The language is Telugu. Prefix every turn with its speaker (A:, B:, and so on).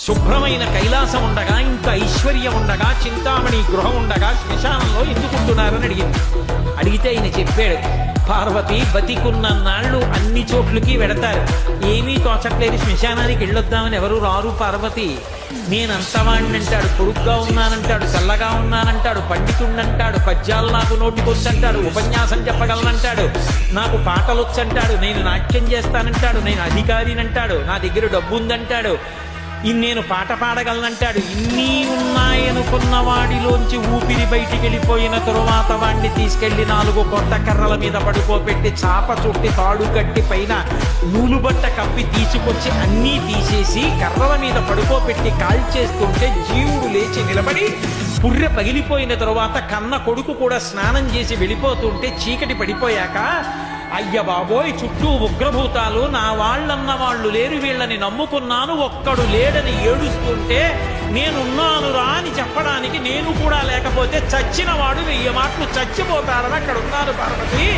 A: శుభ్రమైన కైలాసం ఉండగా, ఇంత ఐశ్వర్యం ఉండగా, చింతామణి గృహం ఉండగా శ్మశానంలో ఎందుకుంటున్నారని అడిగింది. అడిగితే ఆయన చెప్పాడు, పార్వతి బతికున్న నాళ్ళు అన్ని చోట్లకి వెడతారు, ఏమీ తోచట్లేదు, శ్మశానానికి వెళ్ళొద్దామని ఎవరు రారు పార్వతి. నేనంతవాణ్ణంటాడు, పొడుగ్గా ఉన్నానంటాడు, చల్లగా ఉన్నానంటాడు, పండితుణ్ణంటాడు, పద్యాలు నాకు నోటికొచ్చంటాడు, ఉపన్యాసం చెప్పగలనంటాడు, నాకు పాటలొచ్చంటాడు, నేను నాట్యం చేస్తానంటాడు, నేను అధికారినంటాడు, నా దగ్గర డబ్బు ఉందంటాడు, నేను పాట పాడగలనంటాడు. ఇన్ని ఉన్నాయనుకున్న వాడిలోంచి ఊపిరి బయటికి వెళ్ళిపోయిన తరువాత వాడిని తీసుకెళ్లి 4 కొత్త కర్రల మీద పడుకోబెట్టి చాప చుట్టి తాడు కట్టి పైన నూలుబట్ట కప్పి తీసుకొచ్చి అన్నీ తీసేసి కర్రల మీద పడుకోబెట్టి కాల్చేస్తుంటే జీవుడు లేచి నిలబడి పుర్రె పగిలిపోయిన తరువాత కన్న కొడుకు కూడా స్నానం చేసి వెళ్ళిపోతుంటే చీకటి పడిపోయాక, అయ్య బాబోయ్ చుట్టూ ఉగ్రభూతాలు, నా వాళ్ళన్న వాళ్ళు లేరు, వీళ్ళని నమ్ముకున్నాను, ఒక్కడు లేడని ఏడుస్తుంటే నేనున్నాను రా అని చెప్పడానికి నేను కూడా లేకపోతే చచ్చిన వాడు 1000 మాటలు చచ్చిపోతారని అక్కడ ఉన్నారు పార్వతి.